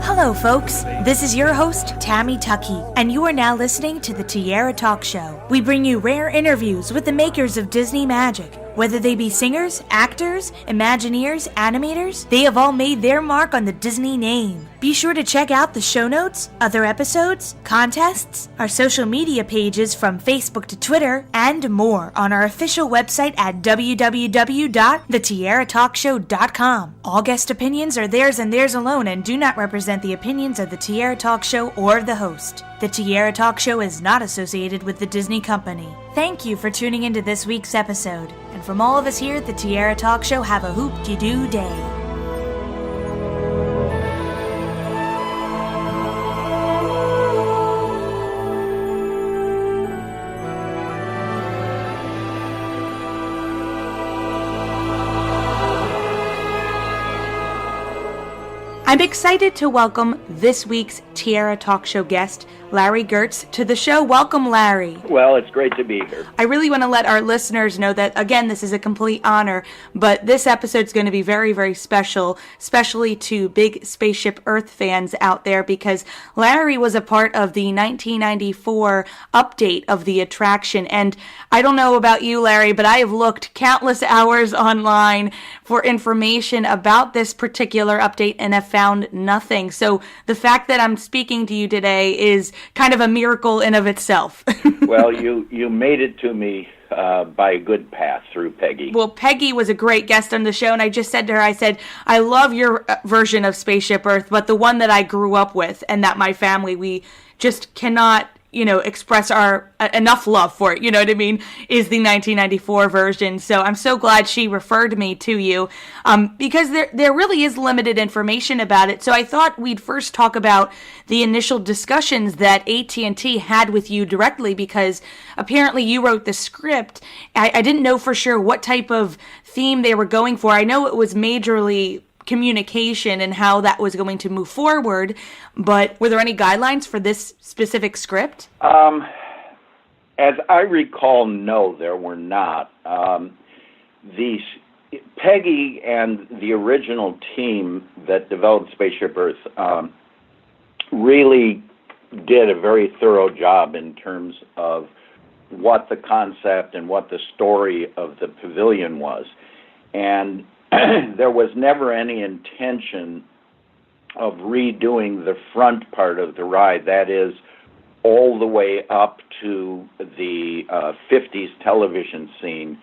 Hello, folks. This is your host, Tammy Tuckey, and you are now listening to the Tiara Talk Show. We bring you rare interviews with the makers of Disney magic. Whether they be singers, actors, Imagineers, animators, they have all made their mark on the Disney name. Be sure to check out the show notes, other episodes, contests, our social media pages from Facebook to Twitter, and more on our official website at www.thetiaratalkshow.com. All guest opinions are theirs and theirs alone and do not represent the opinions of the Tiara Talk Show or the host. The Tiara Talk Show is not associated with the Disney Company. Thank you for tuning into this week's episode. And from all of us here at the Tiara Talk Show, have a hoop-de-doo day. I'm excited to welcome this week's Tiara Talk Show guest, Larry Gertz, to the show. Welcome, Larry. Well, it's great to be here. I really want to let our listeners know that, again, this is a complete honor, but this episode is going to be very, very special, especially to big Spaceship Earth fans out there, because Larry was a part of the 1994 update of the attraction. And I don't know about you, Larry, but I have looked countless hours online for information about this particular update and have found nothing. So the fact that I'm speaking to you today is kind of a miracle in of itself. Well, you made it to me by a good path through Peggy. Well, Peggy was a great guest on the show, and I just said to her, I said, I love your version of Spaceship Earth, but the one that I grew up with and that my family, we just cannot, express our enough love for it, you know what I mean, is the 1994 version. So I'm so glad she referred me to you, because there really is limited information about it. So I thought we'd first talk about the initial discussions that AT&T had with you directly, because apparently you wrote the script. I didn't know for sure what type of theme they were going for. I know it was majorly communication and how that was going to move forward, but were there any guidelines for this specific script? As I recall, no, there were not. Peggy and the original team that developed Spaceship Earth really did a very thorough job in terms of what the concept and what the story of the pavilion was. And there was never any intention of redoing the front part of the ride, that is, all the way up to the 50s television scene.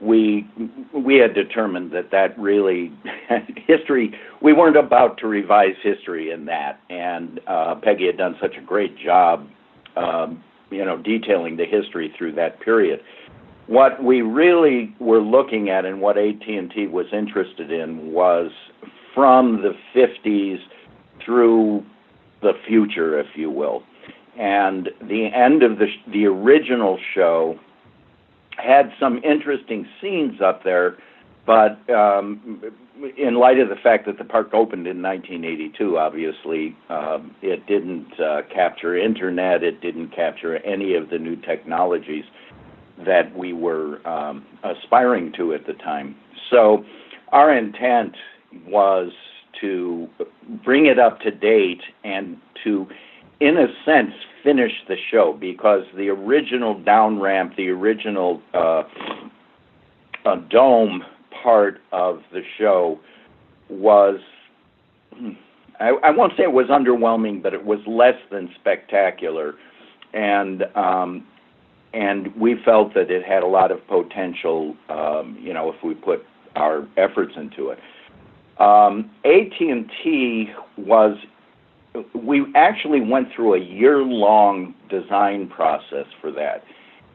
We had determined that really, history, we weren't about to revise history in that, and Peggy had done such a great job, detailing the history through that period. What we really were looking at and what AT&T was interested in was from the 50s through the future, if you will. And the end of the original show had some interesting scenes up there, but in light of the fact that the park opened in 1982, obviously, it didn't capture internet, it didn't capture any of the new technologies that we were aspiring to at the time. So our intent was to bring it up to date and to, in a sense, finish the show, because the original down ramp, the original dome part of the show was, I won't say it was underwhelming, but it was less than spectacular. And we felt that it had a lot of potential, if we put our efforts into it. AT&T we actually went through a year-long design process for that.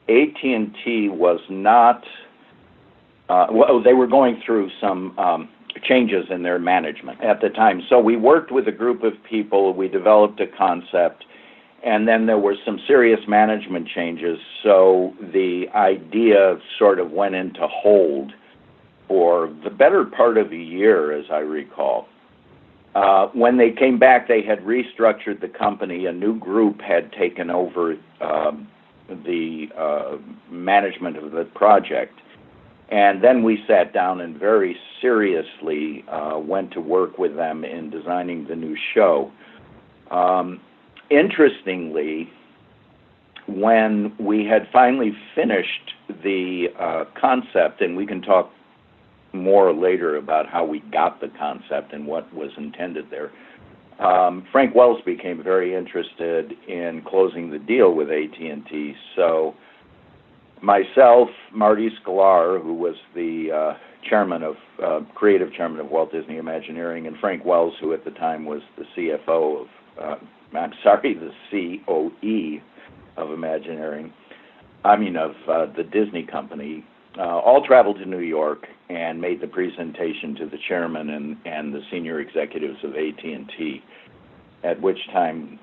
AT&T was not, they were going through some changes in their management at the time. So we worked with a group of people, we developed a concept, and then there were some serious management changes, so the idea sort of went into hold for the better part of a year, as I recall. When they came back, they had restructured the company. A new group had taken over the management of the project. And then we sat down and very seriously went to work with them in designing the new show. Interestingly, when we had finally finished the concept, and we can talk more later about how we got the concept and what was intended there, Frank Wells became very interested in closing the deal with AT&T. So myself, Marty Sklar, who was the creative chairman of Walt Disney Imagineering, and Frank Wells, who at the time was the CFO of, the COE of Imagineering, of the Disney company, all traveled to New York and made the presentation to the chairman and the senior executives of AT&T, at which time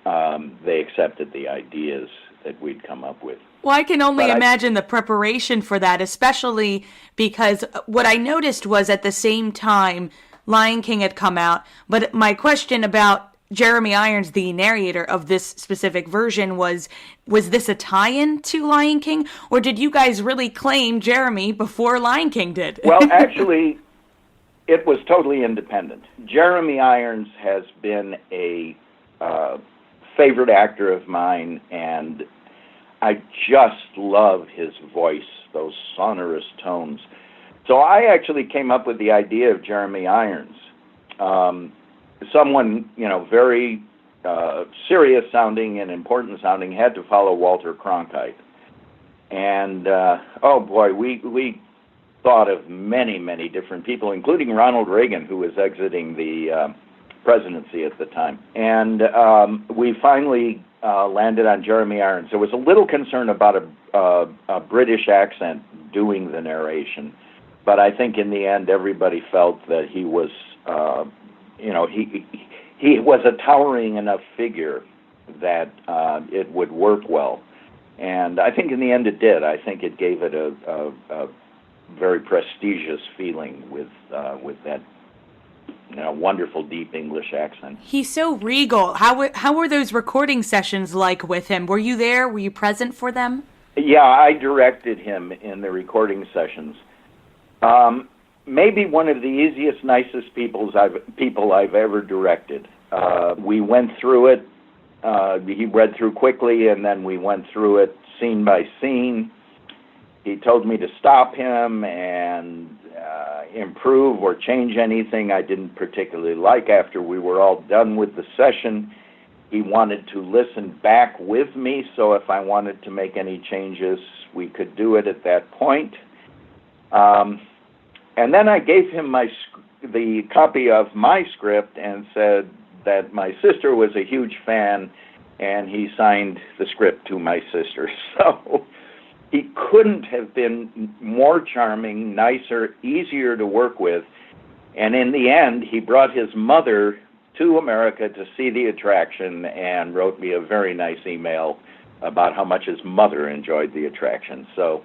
they accepted the ideas that we'd come up with. Well, I can only imagine the preparation for that, especially because what I noticed was at the same time Lion King had come out, but my question about Jeremy Irons, the narrator of this specific version, was this a tie-in to Lion King, or did you guys really claim Jeremy before Lion King did? Well, actually, it was totally independent. Jeremy Irons has been a favorite actor of mine, and I just love his voice, those sonorous tones. So I actually came up with the idea of Jeremy Irons. Someone, very serious sounding and important sounding had to follow Walter Cronkite. And, oh boy, we thought of many, many different people, including Ronald Reagan, who was exiting the presidency at the time. And we finally landed on Jeremy Irons. There was a little concern about a British accent doing the narration, but I think in the end everybody felt that he was, he was a towering enough figure that it would work well. And I think in the end it did. I think it gave it a very prestigious feeling with that wonderful deep English accent. He's so regal. How were those recording sessions like with him? Were you there? Were you present for them? Yeah, I directed him in the recording sessions. Maybe one of the easiest, nicest people I've ever directed. We went through it. He read through quickly, and then we went through it scene by scene. He told me to stop him and improve or change anything I didn't particularly like. After we were all done with the session, he wanted to listen back with me, so if I wanted to make any changes, we could do it at that point. And then I gave him the copy of my script and said that my sister was a huge fan, and he signed the script to my sister. So he couldn't have been more charming, nicer, easier to work with. And in the end, he brought his mother to America to see the attraction and wrote me a very nice email about how much his mother enjoyed the attraction. So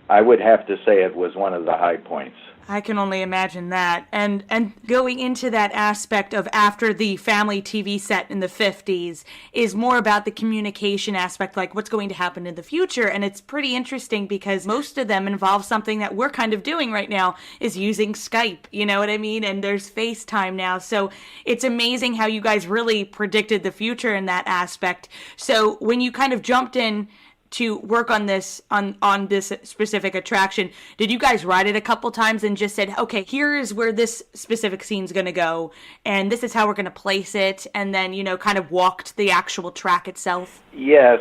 I would have to say it was one of the high points. I can only imagine that. And going into that aspect of after the family TV set in the 50s is more about the communication aspect, like what's going to happen in the future. And it's pretty interesting because most of them involve something that we're kind of doing right now is using Skype, you know what I mean? And there's FaceTime now. So it's amazing how you guys really predicted the future in that aspect. So when you kind of jumped in to work on this on this specific attraction, did you guys write it a couple times and just said, okay, here is where this specific scene's going to go, and this is how we're going to place it, and then, kind of walked the actual track itself? Yes.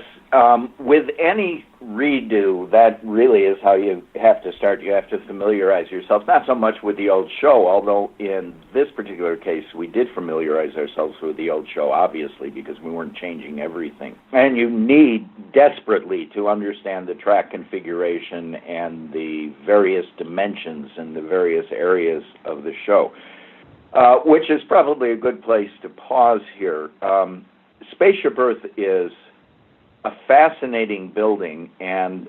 With any redo, that really is how you have to start. You have to familiarize yourself, not so much with the old show, although in this particular case, we did familiarize ourselves with the old show, obviously, because we weren't changing everything. And you need desperately to understand the track configuration and the various dimensions and the various areas of the show, which is probably a good place to pause here. Spaceship Earth is a fascinating building and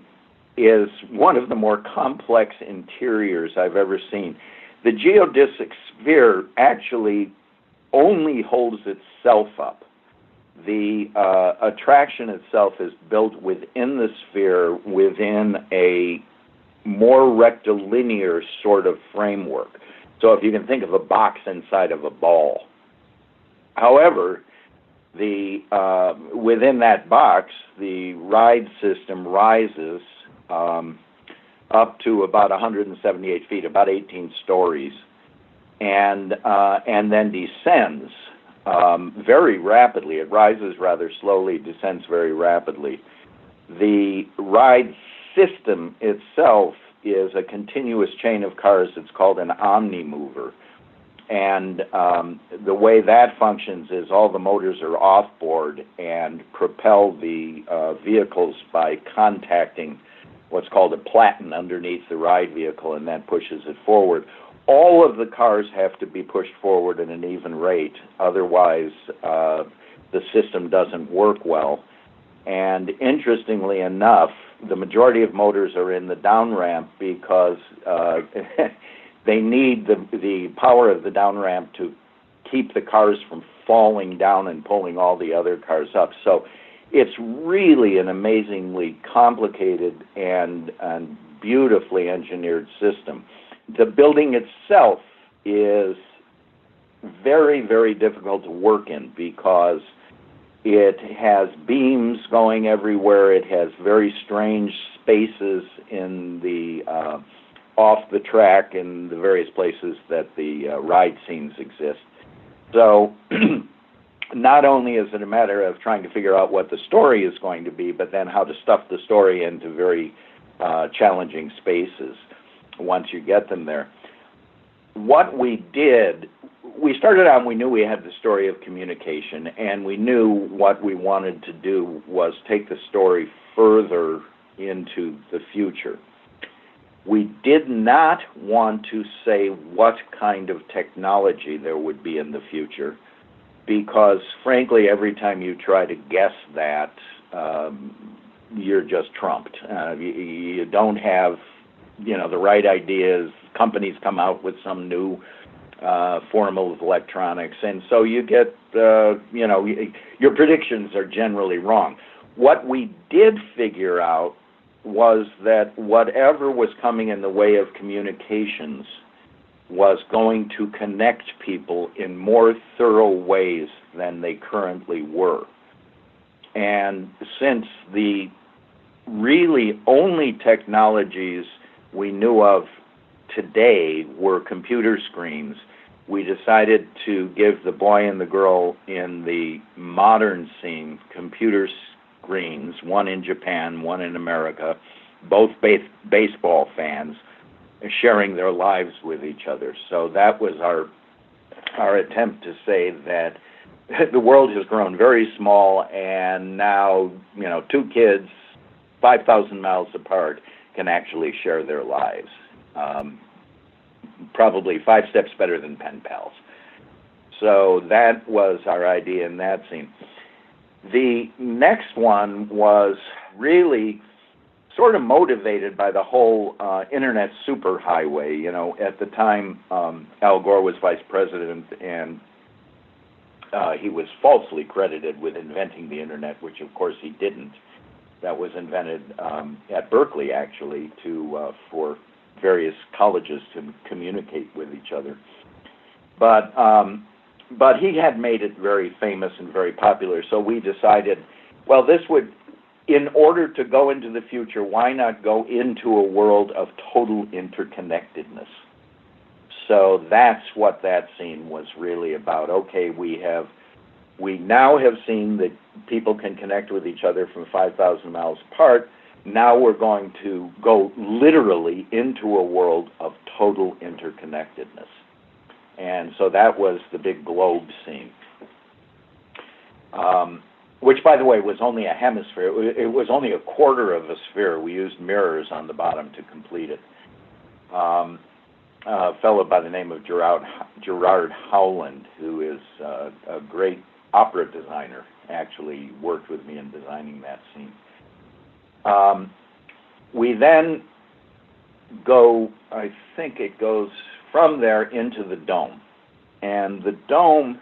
is one of the more complex interiors I've ever seen. The geodesic sphere actually only holds itself up. The attraction itself is built within the sphere, within a more rectilinear sort of framework. So if you can think of a box inside of a ball. However, within that box, the ride system rises up to about 178 feet, about 18 stories, and then descends very rapidly. It rises rather slowly, descends very rapidly. The ride system itself is a continuous chain of cars. It's called an omnimover. And the way that functions is all the motors are off-board and propel the vehicles by contacting what's called a platen underneath the ride vehicle, and that pushes it forward. All of the cars have to be pushed forward at an even rate, otherwise the system doesn't work well. And interestingly enough, the majority of motors are in the down ramp because they need the power of the down ramp to keep the cars from falling down and pulling all the other cars up. So it's really an amazingly complicated and beautifully engineered system. The building itself is very, very difficult to work in because it has beams going everywhere. It has very strange spaces in the off the track in the various places that the ride scenes exist. So not only is it a matter of trying to figure out what the story is going to be, but then how to stuff the story into very challenging spaces once you get them there. What we did, we started out and we knew we had the story of communication, and we knew what we wanted to do was take the story further into the future. We did not want to say what kind of technology there would be in the future, because frankly, every time you try to guess that, you're just trumped. You don't have, the right ideas. Companies come out with some new form of electronics, and so you get, your predictions are generally wrong. What we did figure out was that whatever was coming in the way of communications was going to connect people in more thorough ways than they currently were. And since the really only technologies we knew of today were computer screens, we decided to give the boy and the girl in the modern scene computer screens, one in Japan, one in America, both baseball fans, sharing their lives with each other. So that was our attempt to say that the world has grown very small, and now, two kids 5,000 miles apart can actually share their lives. Probably 5 steps better than pen pals. So that was our idea in that scene. The next one was really sort of motivated by the whole internet superhighway. At the time, Al Gore was vice president, and he was falsely credited with inventing the internet, which of course he didn't. That was invented at Berkeley, actually, for various colleges to communicate with each other. But he had made it very famous and very popular, so we decided, well, this would, in order to go into the future, why not go into a world of total interconnectedness? So that's what that scene was really about. Okay, we now have seen that people can connect with each other from 5,000 miles apart. Now we're going to go literally into a world of total interconnectedness. And so that was the big globe scene, which, by the way, was only a hemisphere. It was only a quarter of a sphere. We used mirrors on the bottom to complete it. A fellow by the name of Gerard Howland, who is a great opera designer, actually worked with me in designing that scene. We then go, I think it goes from there into the dome. And the dome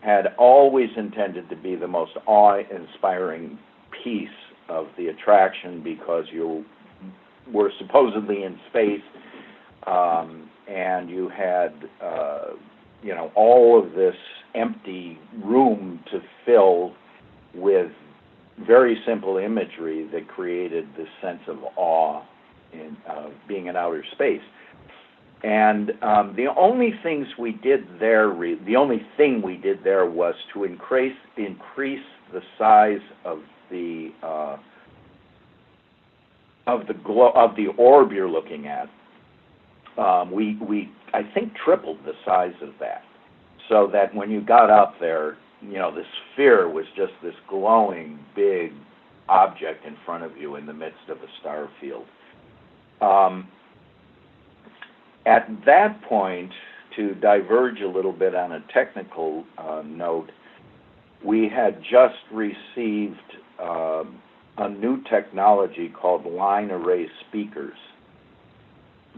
had always intended to be the most awe-inspiring piece of the attraction, because were supposedly in space, and you had, all of this empty room to fill with very simple imagery that created this sense of awe in being in outer space. And the only thing we did there was to increase the size of the orb you're looking at. We I think tripled the size of that, so that when you got up there, the sphere was just this glowing big object in front of you in the midst of a star field. At that point, to diverge a little bit on a technical note, we had just received a new technology called line array speakers.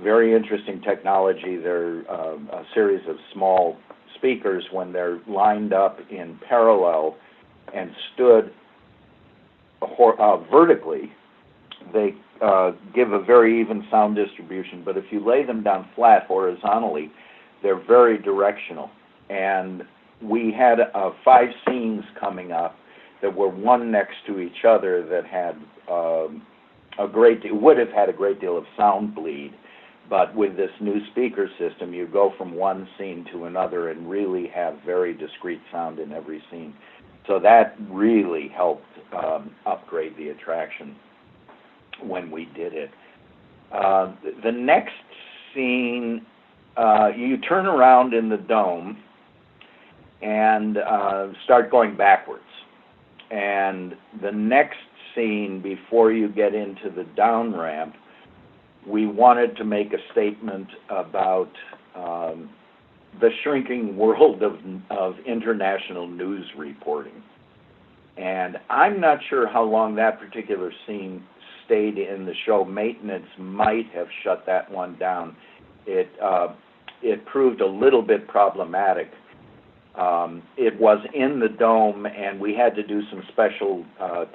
Very interesting technology. They're a series of small speakers. When they're lined up in parallel and stood vertically, they give a very even sound distribution, but if you lay them down flat horizontally, they're very directional. And we had 5 scenes coming up that were one next to each other that had would have had a great deal of sound bleed. But with this new speaker system, you go from one scene to another and really have very discrete sound in every scene. So that really helped upgrade the attraction when we did it. The next scene, you turn around in the dome and start going backwards. And the next scene, before you get into the down ramp, we wanted to make a statement about the shrinking world of international news reporting. And I'm not sure how long that particular scene stayed in the show. Maintenance might have shut that one down. It proved a little bit problematic. It was in the dome, and we had to do some special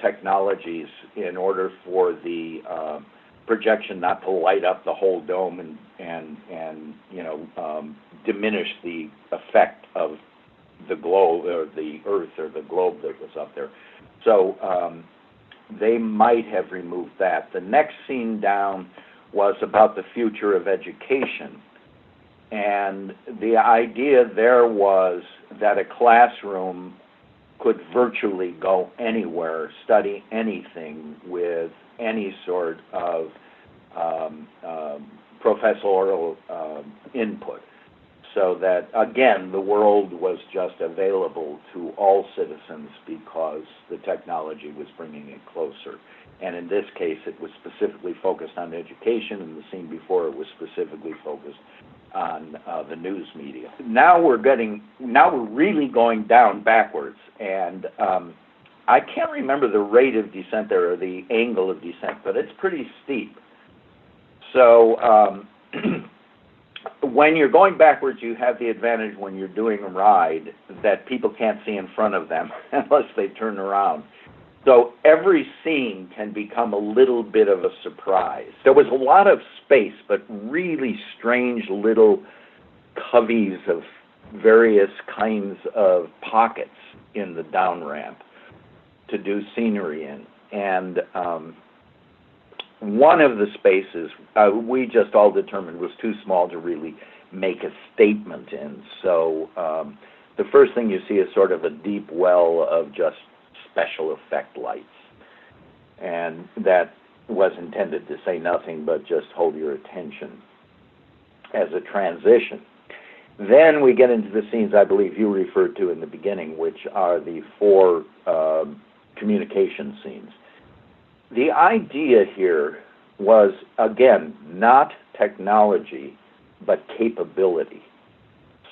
technologies in order for the projection not to light up the whole dome and diminish the effect of the globe or the Earth or the globe that was up there. So they might have removed that. The next scene down was about the future of education. And the idea there was that a classroom could virtually go anywhere, study anything with any sort of professorial input. So that, again, the world was just available to all citizens because the technology was bringing it closer. And in this case, it was specifically focused on education, and the scene before it was specifically focused on the news media. Now we're really going down backwards, and I can't remember the rate of descent there or the angle of descent, but it's pretty steep. So when you're going backwards, you have the advantage when you're doing a ride that people can't see in front of them unless they turn around. So every scene can become a little bit of a surprise. There was a lot of space, but really strange little coveys of various kinds of pockets in the down ramp to do scenery in. And one of the spaces we just all determined was too small to really make a statement in. So the first thing you see is sort of a deep well of just special effect lights. And that was intended to say nothing but just hold your attention as a transition. Then we get into the scenes I believe you referred to in the beginning, which are the 4 communication scenes. The idea here was, again, not technology, but capability.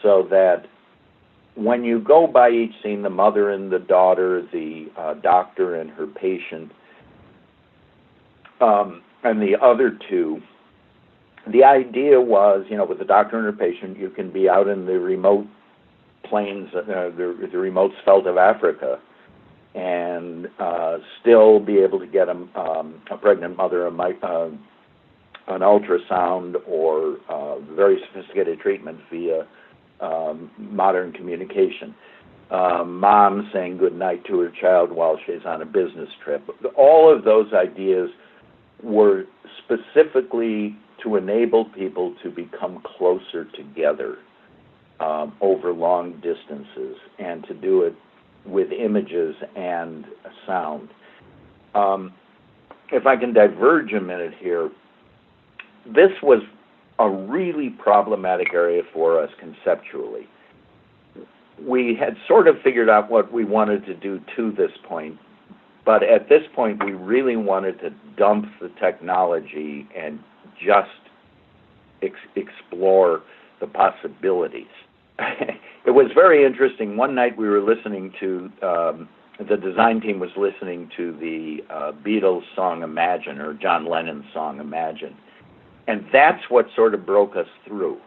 So that when you go by each scene, the mother and the daughter, the doctor and her patient, and the other 2, the idea was, with the doctor and her patient, you can be out in the remote plains, the remote veldt of Africa, and still be able to get a pregnant mother an ultrasound or very sophisticated treatment via modern communication. Mom saying goodnight to her child while she's on a business trip. All of those ideas were specifically to enable people to become closer together over long distances, and to do it with images and sound. If I can diverge a minute here, this was a really problematic area for us conceptually. We had sort of figured out what we wanted to do to this point, but at this point we really wanted to dump the technology and just explore the possibilities. It was very interesting. One night we were listening to, the design team was listening to the Beatles song Imagine, or John Lennon's song Imagine. And that's what sort of broke us through.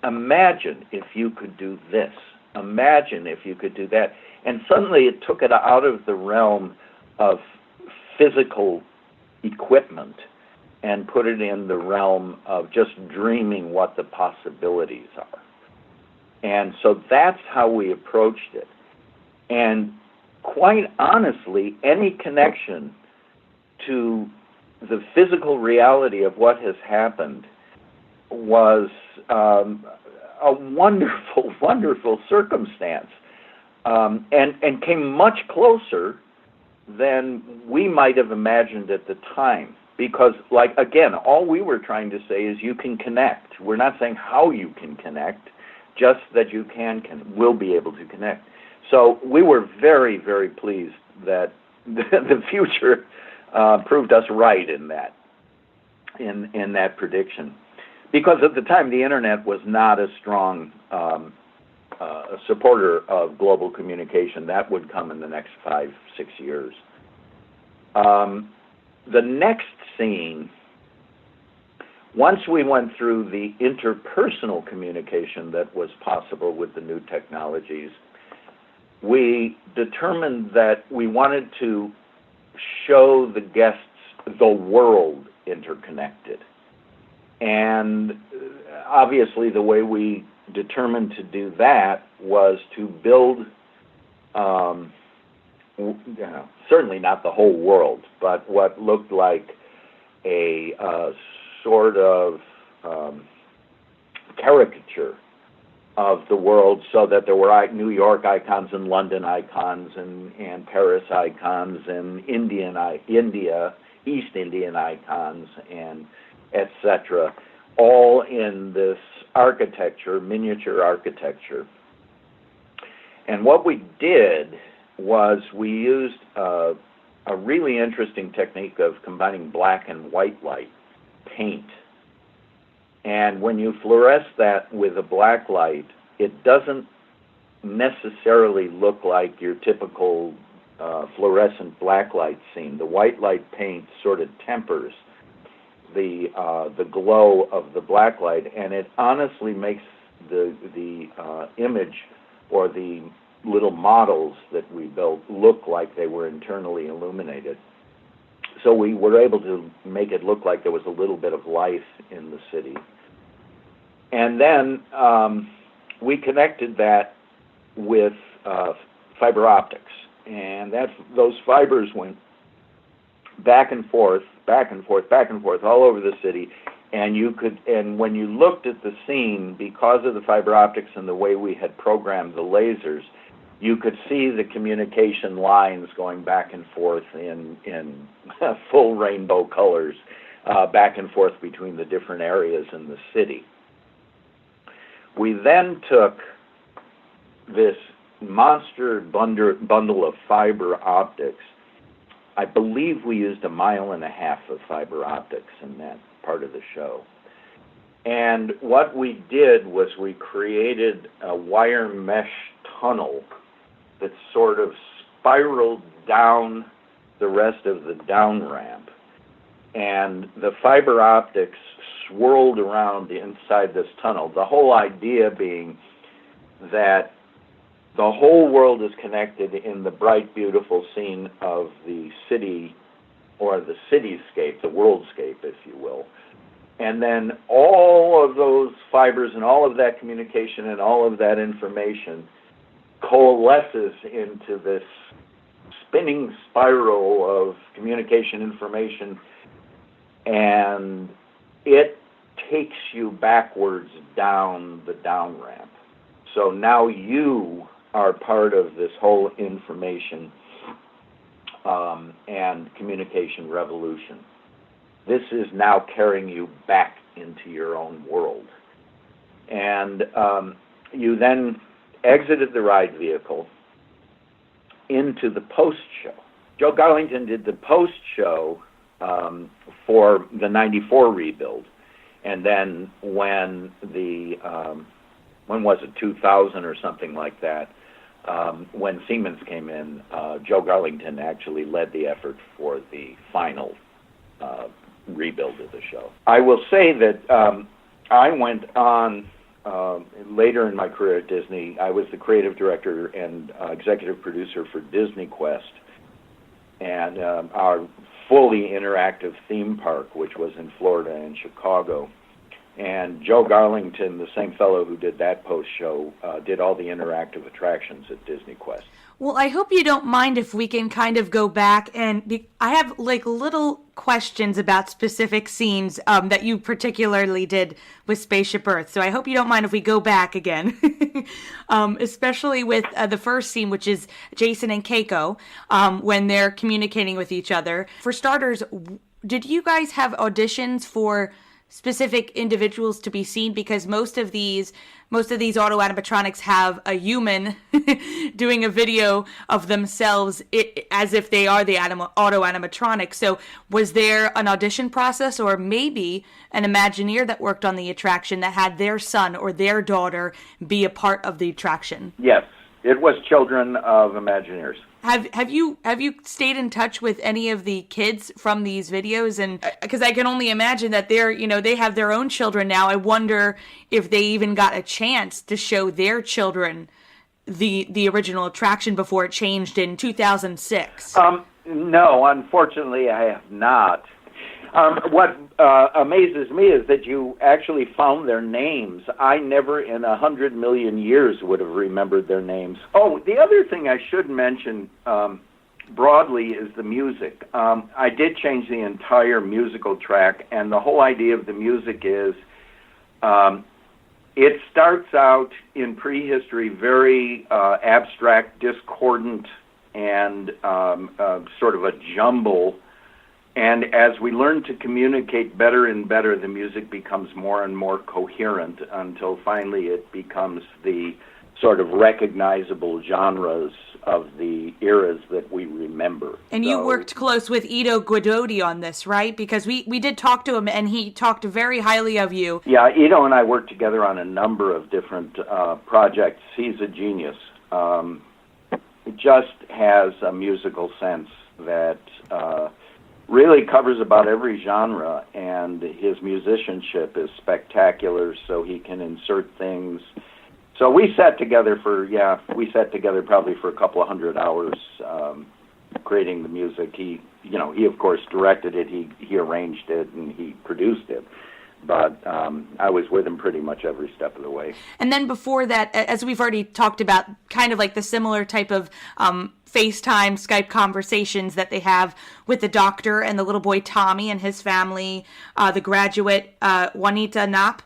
Imagine if you could do this. Imagine if you could do that. And suddenly it took it out of the realm of physical equipment and put it in the realm of just dreaming what the possibilities are. And so that's how we approached it. And quite honestly, any connection to the physical reality of what has happened was a wonderful, wonderful circumstance, and came much closer than we might have imagined at the time. Because, like, again, all we were trying to say is you can connect. We're not saying how you can connect, just that you will be able to connect. So we were very, very pleased that the future proved us right in that prediction. Because at the time, the internet was not a strong supporter of global communication. That would come in the next 5-6 years. The next scene, once we went through the interpersonal communication that was possible with the new technologies, we determined that we wanted to show the guests the world interconnected. And obviously the way we determined to do that was to build, certainly not the whole world, but what looked like a sort of caricature of the world, so that there were New York icons and London icons and Paris icons and East Indian icons, and etc., all in this architecture, miniature architecture. And what we did was we used a really interesting technique of combining black and white light paint. And when you fluoresce that with a black light, it doesn't necessarily look like your typical fluorescent black light scene. The white light paint sort of tempers the glow of the black light, and it honestly makes the image, or the little models that we built, look like they were internally illuminated. So we were able to make it look like there was a little bit of life in the city. And then we connected that with fiber optics, and those fibers went back and forth, back and forth, back and forth all over the city. And when you looked at the scene, because of the fiber optics and the way we had programmed the lasers, you could see the communication lines going back and forth in full rainbow colors, back and forth between the different areas in the city. We then took this monster bundle of fiber optics. I believe we used 1.5 miles of fiber optics in that part of the show. And what we did was we created a wire mesh tunnel that sort of spiraled down the rest of the down ramp. And the fiber optics swirled around inside this tunnel. The whole idea being that the whole world is connected in the bright, beautiful scene of the city, or the cityscape, the worldscape, if you will. And then all of those fibers and all of that communication and all of that information coalesces into this spinning spiral of communication information, and it takes you backwards down the down ramp. So now you are part of this whole information and communication revolution. This is now carrying you back into your own world. And you then exited the ride vehicle into the post-show. Joe Garlington did the post-show for the 94 rebuild. And then when was it, 2000 or something like that, when Siemens came in, Joe Garlington actually led the effort for the final rebuild of the show. I will say that I went on later in my career at Disney. I was the creative director and executive producer for Disney Quest, and our fully interactive theme park, which was in Florida and Chicago. And Joe Garlington, the same fellow who did that post-show, did all the interactive attractions at Disney Quest. Well, I hope you don't mind if we can kind of go back, and I have like little questions about specific scenes that you particularly did with Spaceship Earth. So I hope you don't mind if we go back again, especially with the first scene, which is Jason and Keiko, when they're communicating with each other. For starters, did you guys have auditions for specific individuals to be seen? Because most of these auto animatronics have a human doing a video of themselves as if they are the auto animatronic. So was there an audition process, or maybe an Imagineer that worked on the attraction that had their son or their daughter be a part of the attraction? Yes, it was children of Imagineers. Have you stayed in touch with any of the kids from these videos? And because I can only imagine that they have their own children now. I wonder if they even got a chance to show their children the original attraction before it changed in 2006. No, unfortunately, I have not. What amazes me is that you actually found their names. I never in 100 million years would have remembered their names. Oh, the other thing I should mention broadly is the music. I did change the entire musical track, and the whole idea of the music is it starts out in prehistory very abstract, discordant, and sort of a jumble. And as we learn to communicate better and better, the music becomes more and more coherent until finally it becomes the sort of recognizable genres of the eras that we remember. And you worked close with Ito Guidotti on this, right? Because we did talk to him, and he talked very highly of you. Yeah, Ito and I worked together on a number of different projects. He's a genius. He just has a musical sense that really covers about every genre, and his musicianship is spectacular, so he can insert things. So we sat together probably for a couple of 100 hours creating the music. He of course directed it, he arranged it, and he produced it. But I was with him pretty much every step of the way. And then before that, as we've already talked about, kind of like the similar type of FaceTime, Skype conversations that they have with the doctor and the little boy Tommy and his family, the graduate Juanita Knapp,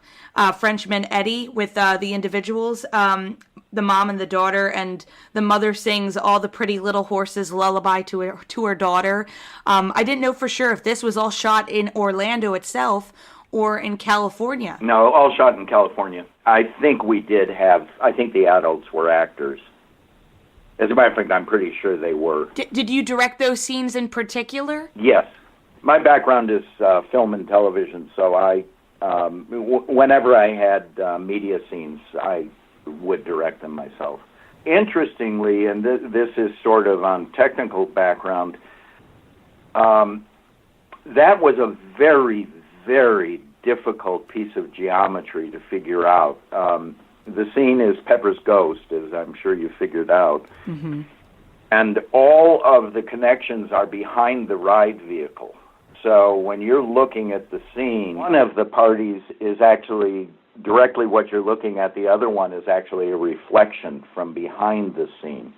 Frenchman Eddie with the individuals, the mom and the daughter, and the mother sings All the Pretty Little Horses lullaby to her daughter. I didn't know for sure if this was all shot in Orlando itself or in California. No, all shot in California. I think the adults were actors. As a matter of fact, I'm pretty sure they were. Did you direct those scenes in particular? Yes. My background is film and television, so whenever I had media scenes, I would direct them myself. Interestingly, and this is sort of on technical background, that was a very, very difficult piece of geometry to figure out. The scene is Pepper's ghost, as I'm sure you figured out. Mm-hmm. And all of the connections are behind the ride vehicle. So when you're looking at the scene, one of the parties is actually directly what you're looking at. The other one is actually a reflection from behind the scene.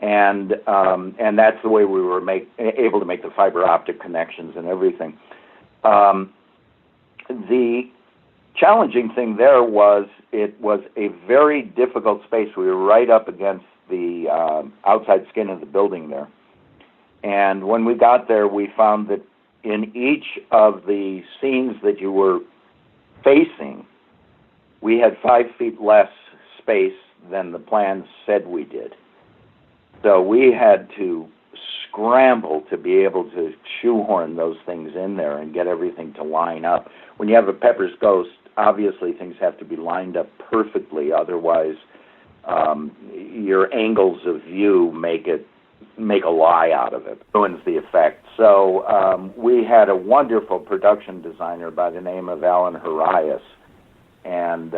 And that's the way we were able to make the fiber optic connections and everything. The challenging thing there was it was a very difficult space. We were right up against the outside skin of the building there. And when we got there, we found that in each of the scenes that you were facing, we had 5 feet less space than the plans said we did. So we had to scramble to be able to shoehorn those things in there and get everything to line up. When you have a Pepper's Ghost, obviously things have to be lined up perfectly, otherwise your angles of view make a lie out of it, ruins the effect. So we had a wonderful production designer by the name of Alan Harias, and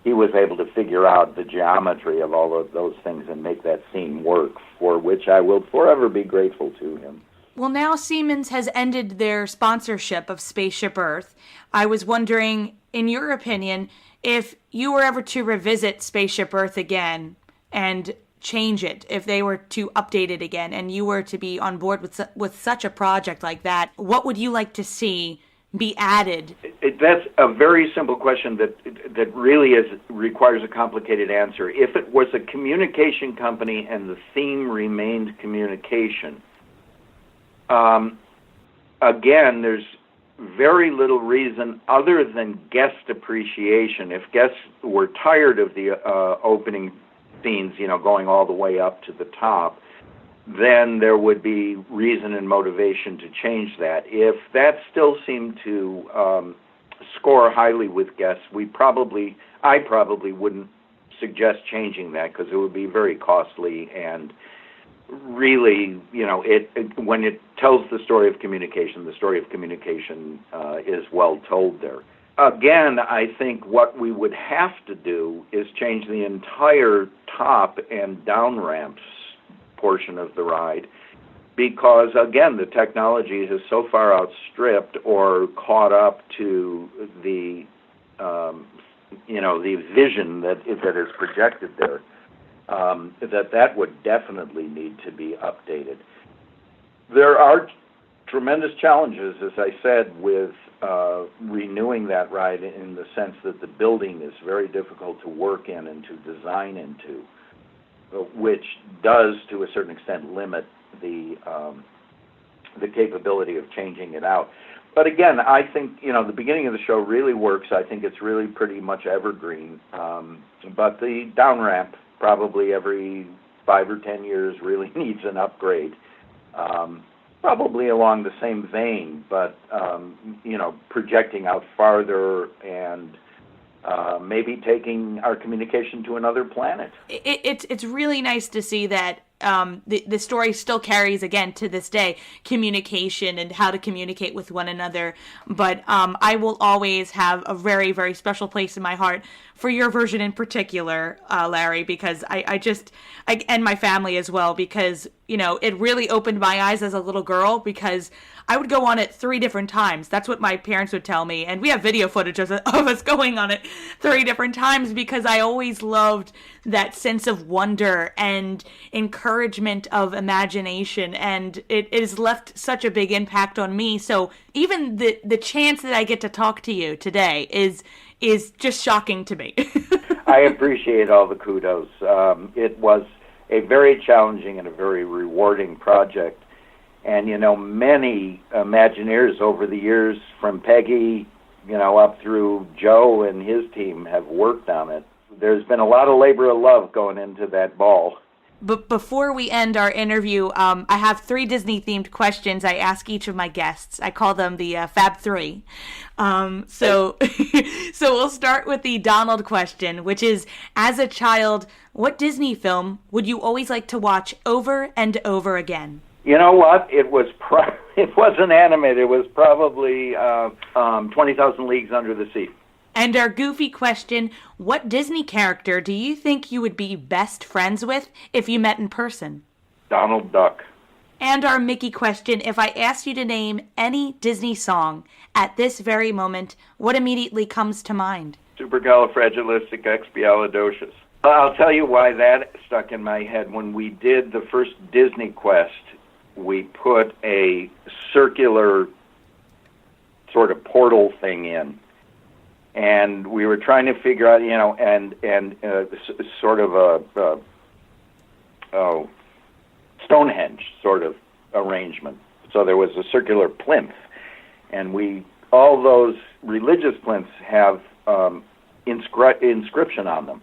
he was able to figure out the geometry of all of those things and make that scene work, for which I will forever be grateful to him. Well, now Siemens has ended their sponsorship of Spaceship Earth. I was wondering, in your opinion, if you were ever to revisit Spaceship Earth again and change it, if they were to update it again and you were to be on board with such a project like that, what would you like to see be added? That's a very simple question that really requires a complicated answer. If it was a communication company and the theme remained communication, again, there's very little reason other than guest appreciation. If guests were tired of the opening scenes, going all the way up to the top, then there would be reason and motivation to change that. If that still seemed to score highly with guests, I probably wouldn't suggest changing that, because it would be very costly, and really, when it tells the story of communication is well told there. Again, I think what we would have to do is change the entire top and down ramps portion of the ride, because again, the technology has so far outstripped or caught up to the the vision that is projected there, that would definitely need to be updated. There are tremendous challenges, as I said, with renewing that ride, in the sense that the building is very difficult to work in and to design into, which does, to a certain extent, limit the capability of changing it out. But again, I think, the beginning of the show really works. I think it's really pretty much evergreen. But the down ramp, probably every 5 or 10 years, really needs an upgrade. Probably along the same vein, but, projecting out farther and maybe taking our communication to another planet. It's really nice to see that the story still carries, again, to this day, communication and how to communicate with one another. But I will always have a very, very special place in my heart for your version in particular, Larry, because I and my family as well, because, it really opened my eyes as a little girl, because I would go on it 3 different times. That's what my parents would tell me. And we have video footage of us going on it 3 different times, because I always loved that sense of wonder and encouragement of imagination. And it has left such a big impact on me. So even the chance that I get to talk to you today is just shocking to me. I appreciate all the kudos. It was a very challenging and a very rewarding project. And, many Imagineers over the years, from Peggy, up through Joe and his team, have worked on it. There's been a lot of labor of love going into that ball. But before we end our interview, I have 3 Disney-themed questions I ask each of my guests. I call them the Fab 3. So we'll start with the Donald question, which is, as a child, what Disney film would you always like to watch over and over again? You know what? It wasn't animated. It was probably 20,000 Leagues Under the Sea. And our goofy question, what Disney character do you think you would be best friends with if you met in person? Donald Duck. And our Mickey question, if I asked you to name any Disney song at this very moment, what immediately comes to mind? Supercalifragilisticexpialidocious. I'll tell you why that stuck in my head. When we did the first Disney Quest, we put a circular sort of portal thing in. And we were trying to figure out, sort of a Stonehenge sort of arrangement. So there was a circular plinth, and all those religious plinths have inscription on them.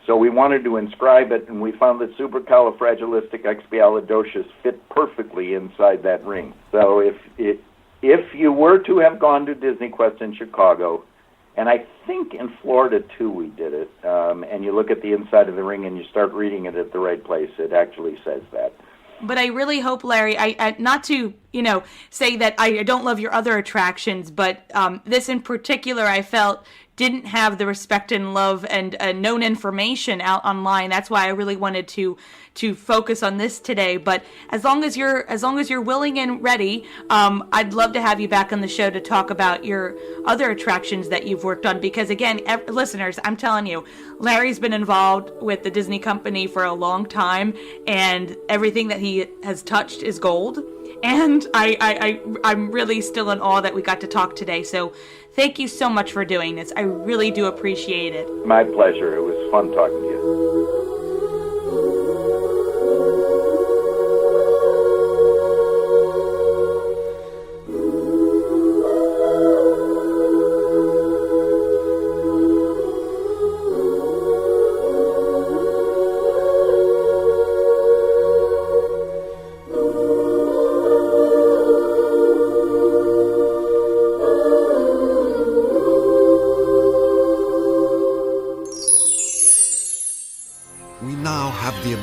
So we wanted to inscribe it, and we found that supercalifragilisticexpialidocious fit perfectly inside that ring. So if you were to have gone to Disney Quest in Chicago, and I think in Florida, too, we did it, and you look at the inside of the ring and you start reading it at the right place, it actually says that. But I really hope, Larry, I not to, say that I don't love your other attractions, but this in particular I felt didn't have the respect and love and known information out online. That's why I really wanted to focus on this today. But as long as you're willing and ready, I'd love to have you back on the show to talk about your other attractions that you've worked on. Because again, listeners, I'm telling you, Larry's been involved with the Disney company for a long time, and everything that he has touched is gold. And I'm really still in awe that we got to talk today. So thank you so much for doing this. I really do appreciate it. My pleasure. It was fun talking to you.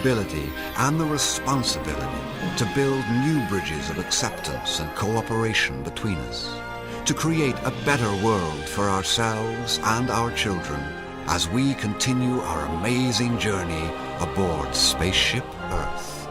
Ability and the responsibility to build new bridges of acceptance and cooperation between us, to create a better world for ourselves and our children as we continue our amazing journey aboard Spaceship Earth.